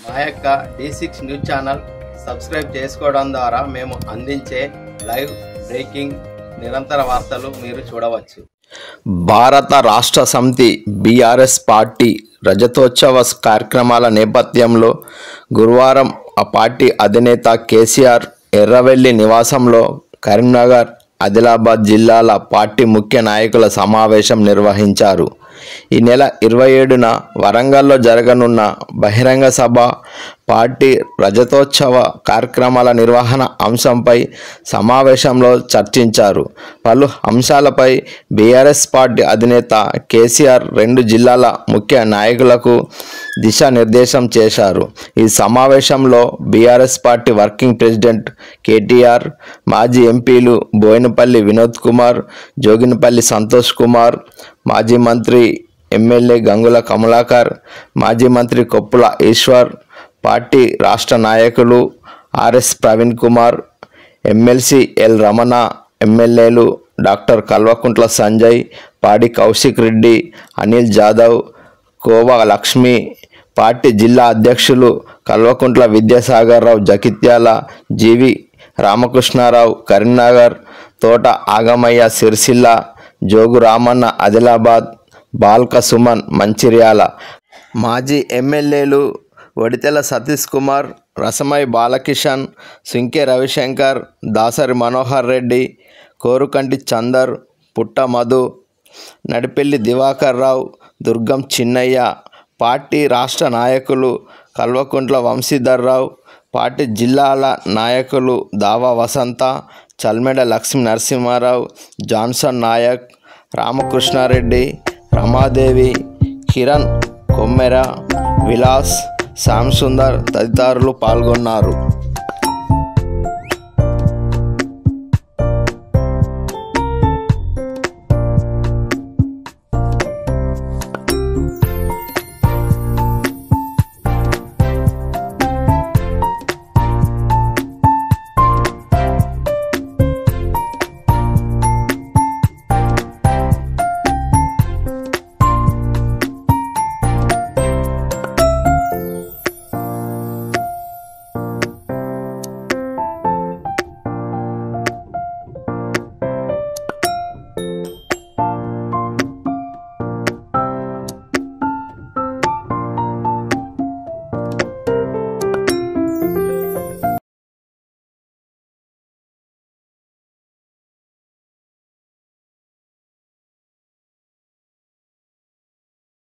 మా యొక్క D6 news channel subscribe చేసుకోవడం ద్వారా మేము అందించే లైవ్ బ్రేకింగ్ నిరంతర వార్తలు మీరు చూడవచ్చు. భారత రాష్ట్ర సమితి బీఆర్ఎస్ పార్టీ రజతోత్సవ కార్యక్రమాల నేపథ్యంలో గురువారం ఆ పార్టీ అధినేత కేసీఆర్ ఎర్రవెల్లి నివాసంలో కరీంనగర్, ఆదిలాబాద్ జిల్లాల పార్టీ ముఖ్య నాయకుల సమావేశం నిర్వహించారు. ఈ నెల 27న వరంగల్లో జరగనున్న బహిరంగ సభ, పార్టీ రజతోత్సవ కార్యక్రమాల నిర్వహణ అంశంపై సమావేశంలో చర్చించారు. పలు అంశాలపై బీఆర్ఎస్ పార్టీ అధినేత కేసీఆర్ 2 జిల్లాల ముఖ్య నాయకులకు దిశానిర్దేశం చేశారు. ఈ సమావేశంలో BRS party working president KTR, మాజీ ఎంపీలు బోయినపల్లి వినోద్ కుమార్, జోగినపల్లి సంతోష్ కుమార్, మాజీ మంత్రి ఎమ్మెల్యే గంగుల కమలాకర్, మాజీ మంత్రి కొప్పుల ఈశ్వర్, పార్టీ రాష్ట్ర నాయకులు RS Praveen Kumar, MLC L Ramana, ఎమ్మెల్యేలు డాక్టర్ కల్వకుంట్ల సంజయ్, పాడి కౌశిక్ రెడ్డి, అనిల్ జాదవ్, కోవా లక్ష్మి, పార్టీ జిల్లా అధ్యక్షులు కల్వకుంట్ల విద్యాసాగర్ రావు జగిత్యాల, జీవి రామకృష్ణారావు కరీంనగర్, తోట ఆగమయ్య సిరిసిల్ల, జోగు రామన్న ఆదిలాబాద్, బాల్క సుమన్ మంచిర్యాల, మాజీ ఎమ్మెల్యేలు వడితెల సతీష్ కుమార్, రసమై బాలకిషన్, సుంకె రవిశంకర్, దాసరి మనోహర్ రెడ్డి, కోరుకంటి చందర్, పుట్ట మధు, నడిపెల్లి దివాకర్ రావు, దుర్గం చిన్నయ్య, పార్టీ రాష్ట్ర నాయకులు కల్వకుంట్ల వంశీధర్ రావు, పార్టీ జిల్లాల నాయకులు దావా వసంత, చల్మెడ లక్ష్మీ నరసింహారావు, జాన్సన్ నాయక్, రామకృష్ణారెడ్డి, రమాదేవి, కిరణ్ కొమ్మెర, విలాస్, శ్యామ్ సుందర్ తదితరులు పాల్గొన్నారు.